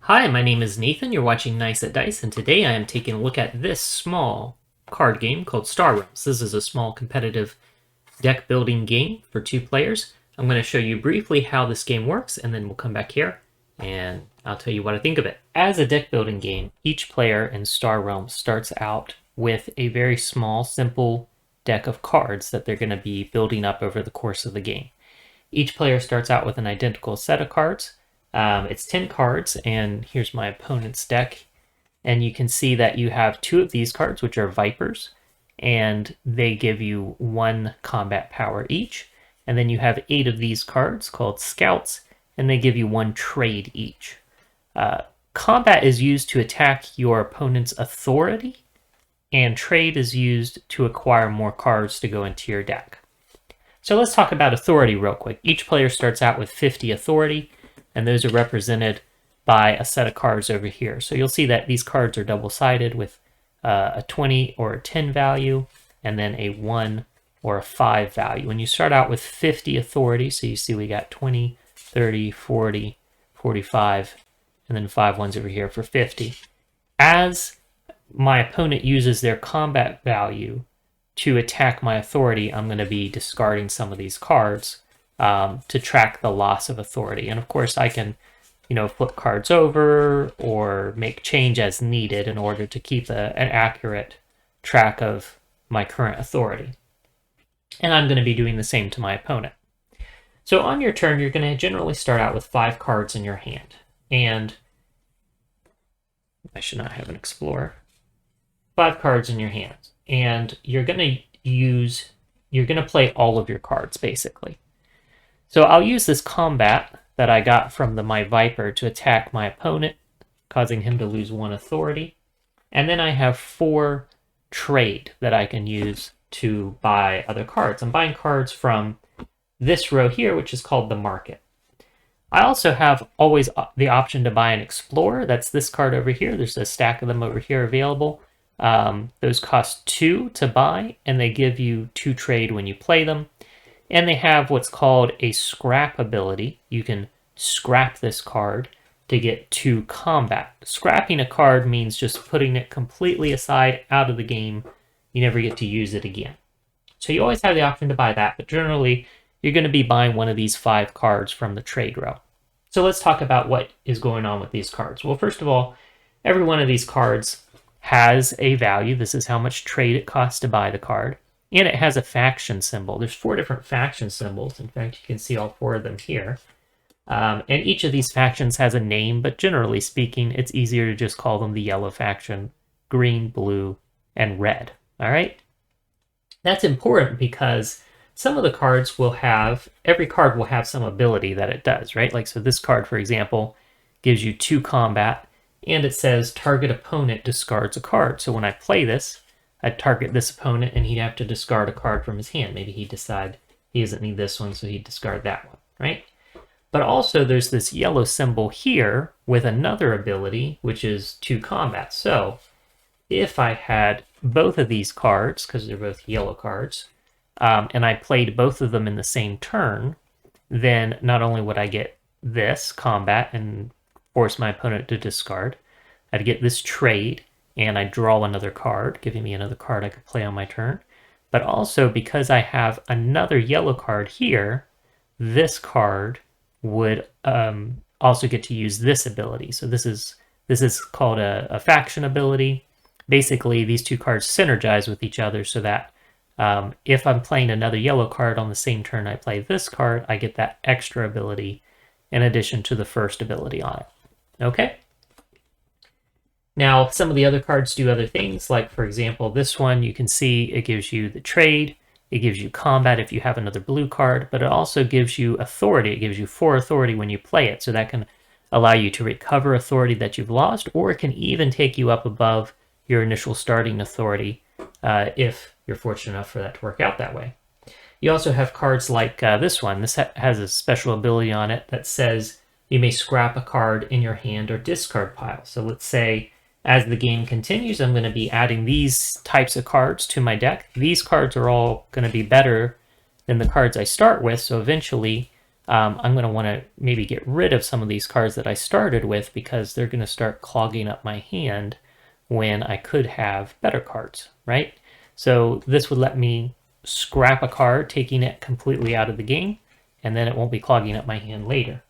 Hi, my name is Nathan. You're watching Nice at Dice, and today I am taking a look at this small card game called Star Realms. This is a small competitive deck building game for 2 players. I'm going to show you briefly how this game works, and then we'll come back here and I'll tell you what I think of it. As a deck building game, each player in Star Realms starts out with a very small, simple deck of cards that they're going to be building up over the course of the game. Each player starts out with an identical set of cards. It's 10 cards, and here's my opponent's deck. And you can see that you have 2 of these cards, which are Vipers, and they give you 1 combat power each. And then you have 8 of these cards called Scouts, and they give you 1 trade each. Combat is used to attack your opponent's authority, and trade is used to acquire more cards to go into your deck. So let's talk about authority real quick. Each player starts out with 50 authority, and those are represented by a set of cards over here. So you'll see that these cards are double-sided with a 20 or a 10 value, and then a 1 or a 5 value. When you start out with 50 authority, so you see we got 20, 30, 40, 45, and then 5 ones over here for 50. As my opponent uses their combat value to attack my authority, I'm going to be discarding some of these cards to track the loss of authority. And of course, I can, flip cards over or make change as needed in order to keep an accurate track of my current authority. And I'm going to be doing the same to my opponent. So on your turn, you're going to generally start out with 5 cards in your hand. And I should not have an Explorer. 5 cards in your hand. And you're going to play all of your cards, basically. So I'll use this combat that I got from my Viper to attack my opponent, causing him to lose 1 authority. And then I have 4 trade that I can use to buy other cards. I'm buying cards from this row here, which is called the market. I also have always the option to buy an Explorer. That's this card over here. There's a stack of them over here available. Those cost 2 to buy, and they give you 2 trade when you play them. And they have what's called a scrap ability. You can scrap this card to get 2 combat. Scrapping a card means just putting it completely aside, out of the game. You never get to use it again. So you always have the option to buy that, but generally you're going to be buying one of these 5 cards from the trade row. So let's talk about what is going on with these cards. Well, first of all, every one of these cards has a value. This is how much trade it costs to buy the card. And it has a faction symbol. There's 4 different faction symbols. In fact, you can see all 4 of them here. And each of these factions has a name, but generally speaking, it's easier to just call them the yellow faction, green, blue, and red. All right? That's important because some of the cards every card will have some ability that it does, right? Like, so this card, for example, gives you 2 combat, and it says target opponent discards a card. So when I play this, I'd target this opponent, and he'd have to discard a card from his hand. Maybe he'd decide he doesn't need this one, so he'd discard that one, right? But also there's this yellow symbol here with another ability, which is 2 combat. So if I had both of these cards, because they're both yellow cards, and I played both of them in the same turn, then not only would I get this combat and force my opponent to discard, I'd get this trade, and I draw another card, giving me another card I could play on my turn. But also, because I have another yellow card here, this card would also get to use this ability. So this is called a faction ability. Basically, these 2 cards synergize with each other so that if I'm playing another yellow card on the same turn I play this card, I get that extra ability in addition to the first ability on it. Okay? Now, some of the other cards do other things, like, for example, this one, you can see it gives you the trade, it gives you combat if you have another blue card, but it also gives you authority. It gives you 4 authority when you play it, so that can allow you to recover authority that you've lost, or it can even take you up above your initial starting authority if you're fortunate enough for that to work out that way. You also have cards like this one. This has a special ability on it that says you may scrap a card in your hand or discard pile. So let's say as the game continues, I'm going to be adding these types of cards to my deck. These cards are all going to be better than the cards I start with, so eventually I'm going to want to maybe get rid of some of these cards that I started with because they're going to start clogging up my hand when I could have better cards, right? So this would let me scrap a card, taking it completely out of the game, and then it won't be clogging up my hand later.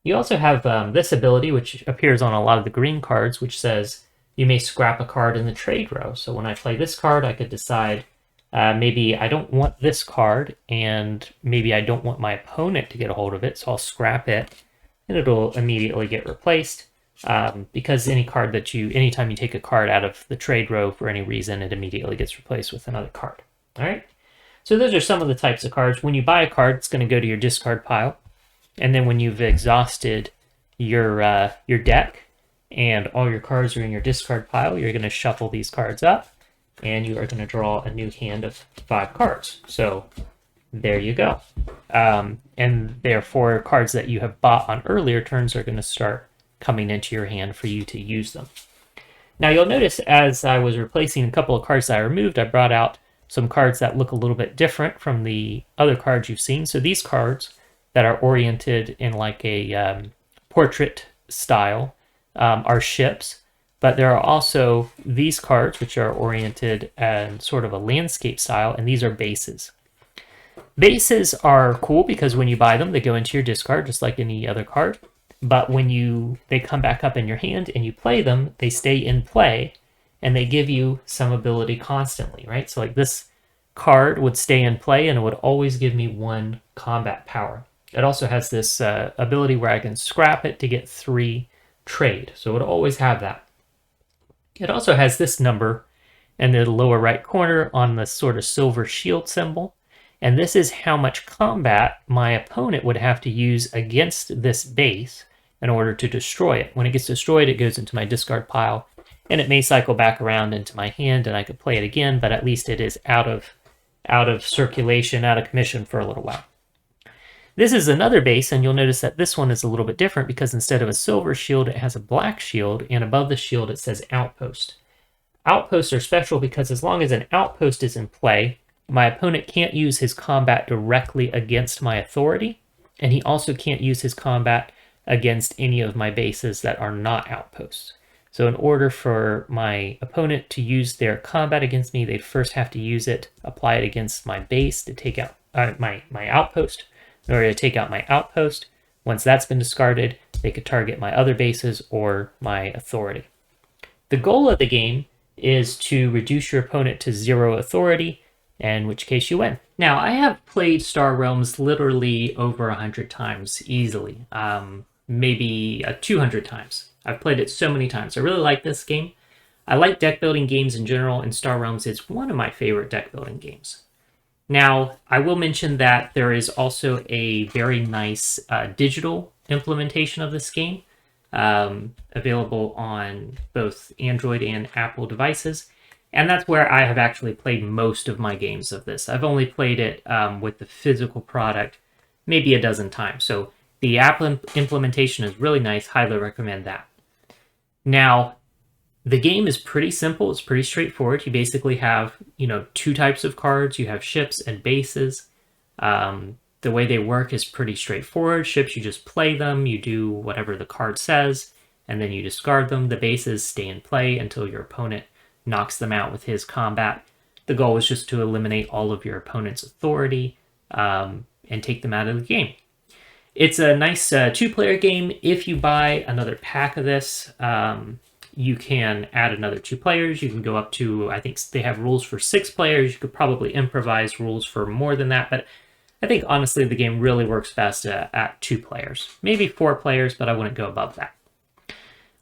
You also have this ability, which appears on a lot of the green cards, which says you may scrap a card in the trade row. So when I play this card, I could decide maybe I don't want this card, and maybe I don't want my opponent to get a hold of it, so I'll scrap it, and it'll immediately get replaced. Because anytime you take a card out of the trade row for any reason, it immediately gets replaced with another card. All right. So those are some of the types of cards. When you buy a card, it's going to go to your discard pile. And then when you've exhausted your deck and all your cards are in your discard pile, you're going to shuffle these cards up, and you are going to draw a new hand of 5 cards. So there you go. And therefore, cards that you have bought on earlier turns are going to start coming into your hand for you to use them. Now you'll notice as I was replacing a couple of cards that I removed, I brought out some cards that look a little bit different from the other cards you've seen. So these cards that are oriented in like a portrait style are ships, but there are also these cards which are oriented in sort of a landscape style, and these are bases. Bases are cool because when you buy them, they go into your discard just like any other card, but when they come back up in your hand and you play them, they stay in play, and they give you some ability constantly, right? So like this card would stay in play, and it would always give me 1 combat power. It also has this ability where I can scrap it to get 3 trade. So it would always have that. It also has this number in the lower right corner on the sort of silver shield symbol. And this is how much combat my opponent would have to use against this base in order to destroy it. When it gets destroyed, it goes into my discard pile, and it may cycle back around into my hand, and I could play it again, but at least it is out of circulation, out of commission for a little while. This is another base, and you'll notice that this one is a little bit different because instead of a silver shield, it has a black shield, and above the shield it says Outpost. Outposts are special because as long as an outpost is in play, my opponent can't use his combat directly against my authority, and he also can't use his combat against any of my bases that are not outposts. So in order for my opponent to use their combat against me, they'd first have to use it, apply it against my base to take out my outpost. In order to take out my outpost, once that's been discarded, they could target my other bases or my authority. The goal of the game is to reduce your opponent to 0 authority, in which case you win. Now, I have played Star Realms literally over 100 times easily, maybe 200 times. I've played it so many times. I really like this game. I like deck building games in general, and Star Realms is one of my favorite deck building games. Now, I will mention that there is also a very nice digital implementation of this game available on both Android and Apple devices, and that's where I have actually played most of my games of this. I've only played it with the physical product maybe a dozen times, so the app implementation is really nice. Highly recommend that. Now, the game is pretty simple. It's pretty straightforward. You basically have, 2 types of cards. You have ships and bases. The way they work is pretty straightforward. Ships, you just play them. You do whatever the card says, and then you discard them. The bases stay in play until your opponent knocks them out with his combat. The goal is just to eliminate all of your opponent's authority and take them out of the game. It's a nice 2-player game. If you buy another pack of this, you can add another 2 players. You can go up to, I think they have rules for 6 players. You could probably improvise rules for more than that, but I think honestly the game really works best at 2 players. Maybe 4 players, but I wouldn't go above that.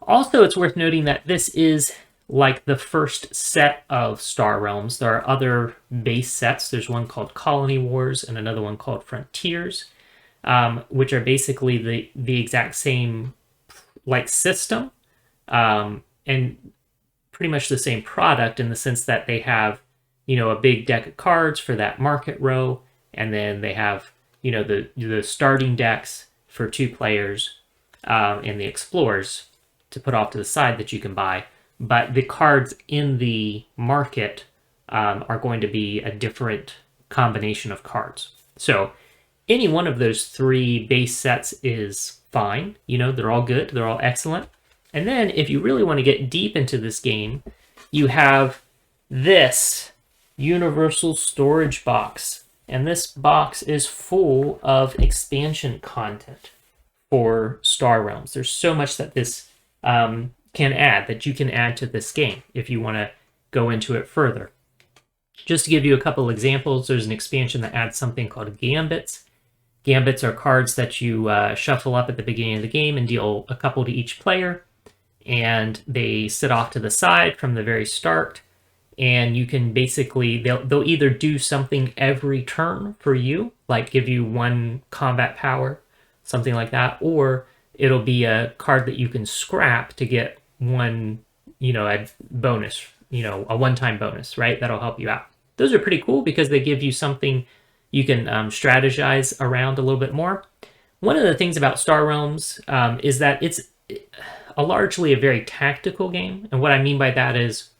Also, it's worth noting that this is like the first set of Star Realms. There are other base sets. There's one called Colony Wars and another one called Frontiers, which are basically the exact same system, and pretty much the same product in the sense that they have, a big deck of cards for that market row, and then they have, the starting decks for 2 players, and the explorers to put off to the side that you can buy. But the cards in the market are going to be a different combination of cards. So any one of those three base sets is fine. You know, they're all good, they're all excellent. And then if you really want to get deep into this game, you have this universal storage box. And this box is full of expansion content for Star Realms. There's so much that this can add, that you can add to this game if you want to go into it further. Just to give you a couple examples, there's an expansion that adds something called Gambits. Gambits are cards that you shuffle up at the beginning of the game and deal a couple to each player. And they sit off to the side from the very start. And you can basically, they'll either do something every turn for you, like give you one combat power, something like that, or it'll be a card that you can scrap to get one, a bonus, a one-time bonus, right? That'll help you out. Those are pretty cool because they give you something you can strategize around a little bit more. One of the things about Star Realms is that it's largely a very tactical game. And what I mean by that is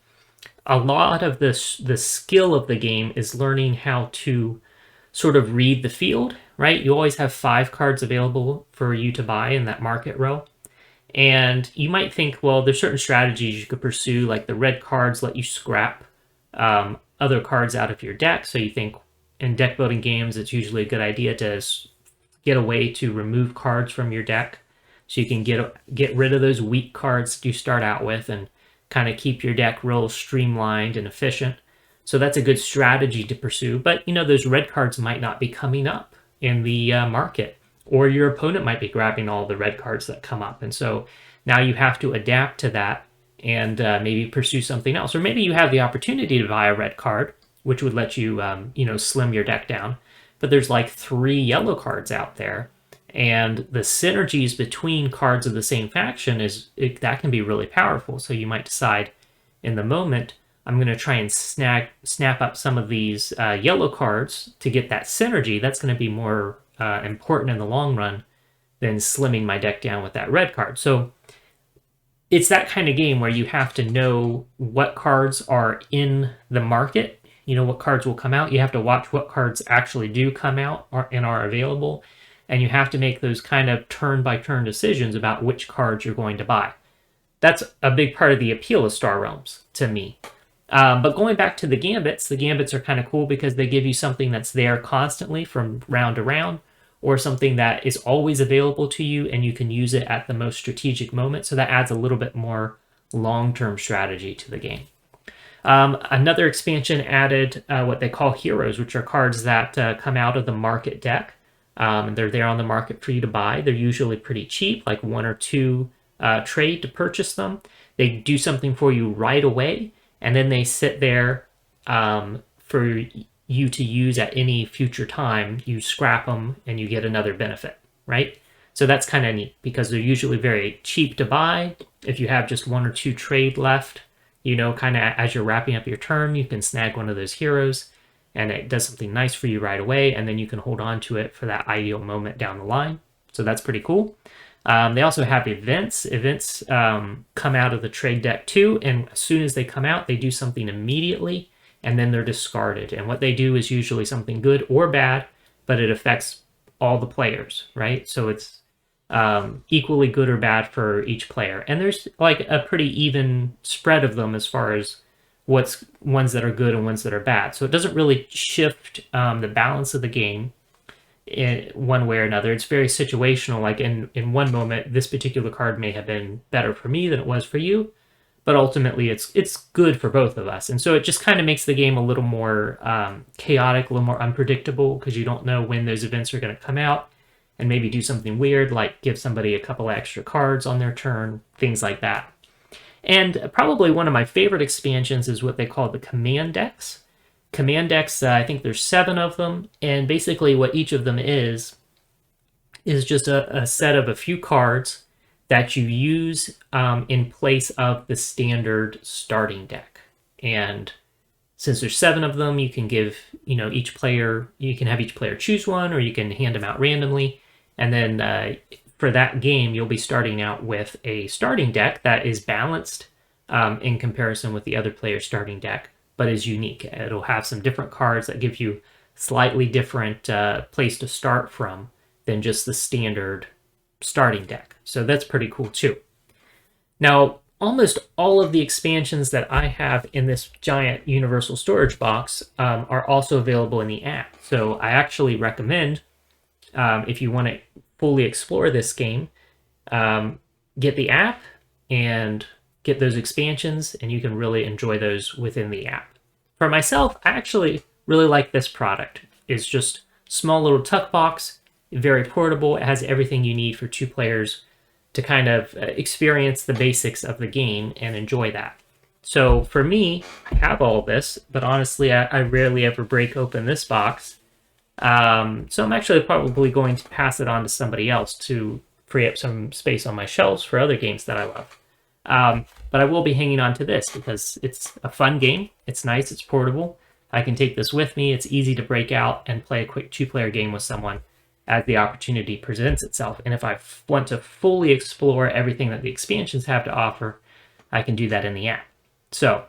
a lot of the skill of the game is learning how to sort of read the field, right? You always have 5 cards available for you to buy in that market row. And you might think, well, there's certain strategies you could pursue, like the red cards let you scrap other cards out of your deck. So you think in deck building games, it's usually a good idea to get a way to remove cards from your deck so you can get rid of those weak cards that you start out with and kind of keep your deck real streamlined and efficient. So that's a good strategy to pursue. But, those red cards might not be coming up in the market, or your opponent might be grabbing all the red cards that come up. And so now you have to adapt to that and maybe pursue something else. Or maybe you have the opportunity to buy a red card, which would let you, slim your deck down. But there's like 3 yellow cards out there. And the synergies between cards of the same faction that can be really powerful. So you might decide in the moment, I'm going to try and snap up some of these yellow cards to get that synergy. That's going to be more important in the long run than slimming my deck down with that red card. So it's that kind of game where you have to know what cards are in the market, what cards will come out. You have to watch what cards actually do come out and are available. And you have to make those kind of turn-by-turn decisions about which cards you're going to buy. That's a big part of the appeal of Star Realms to me. But going back to the Gambits are kind of cool because they give you something that's there constantly from round to round, or something that is always available to you and you can use it at the most strategic moment. So that adds a little bit more long-term strategy to the game. Another expansion added what they call heroes, which are cards that come out of the market deck. They're there on the market for you to buy. They're usually pretty cheap, like 1 or 2 trade to purchase them. They do something for you right away, and then they sit there for you to use at any future time. You scrap them, and you get another benefit, right? So that's kind of neat, because they're usually very cheap to buy. If you have just 1 or 2 trade left, kind of as you're wrapping up your turn, you can snag one of those heroes, and it does something nice for you right away, and then you can hold on to it for that ideal moment down the line. So that's pretty cool. They also have events. Events come out of the trade deck too, and as soon as they come out, they do something immediately, and then they're discarded. And what they do is usually something good or bad, but it affects all the players, right? So it's equally good or bad for each player. And there's like a pretty even spread of them as far as what's ones that are good and ones that are bad. So it doesn't really shift the balance of the game in one way or another. It's very situational. Like in one moment, this particular card may have been better for me than it was for you, but ultimately it's good for both of us. And so it just kind of makes the game a little more chaotic, a little more unpredictable, because you don't know when those events are going to come out and maybe do something weird, like give somebody a couple extra cards on their turn, things like that. And probably one of my favorite expansions is what they call the command decks. Command decks, I think there's 7 of them, and basically what each of them is just a set of a few cards that you use in place of the standard starting deck. And since there's 7 of them, you can give, each player, you can have each player choose one, or you can hand them out randomly. And then for that game, you'll be starting out with a starting deck that is balanced in comparison with the other player's starting deck, but is unique. It'll have some different cards that give you slightly different place to start from than just the standard starting deck. So that's pretty cool too. Now, almost all of the expansions that I have in this giant universal storage box are also available in the app. So I actually recommend, if you want to fully explore this game, get the app and get those expansions, and you can really enjoy those within the app. For myself, I actually really like this product. It's just small little tuck box, very portable. It has everything you need for 2 players to kind of experience the basics of the game and enjoy that. So for me, I have all this, but honestly, I rarely ever break open this box. So I'm actually probably going to pass it on to somebody else to free up some space on my shelves for other games that I love. But I will be hanging on to this because it's a fun game. It's nice. It's portable. I can take this with me. It's easy to break out and play a quick 2-player game with someone as the opportunity presents itself. And if I want to fully explore everything that the expansions have to offer, I can do that in the app. So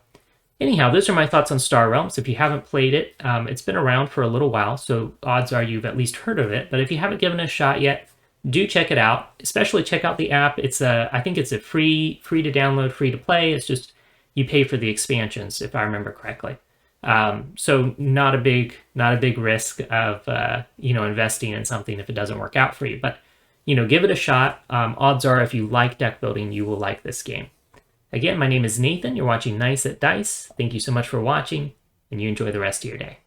anyhow, those are my thoughts on Star Realms. If you haven't played it, it's been around for a little while, so odds are you've at least heard of it. But if you haven't given it a shot yet, do check it out. Especially check out the app. I think it's a free to download, free to play. It's just you pay for the expansions, if I remember correctly. So not a big risk of investing in something if it doesn't work out for you. But give it a shot. Odds are if you like deck building, you will like this game. Again, my name is Nathan. You're watching Nice at Dice. Thank you so much for watching, and you enjoy the rest of your day.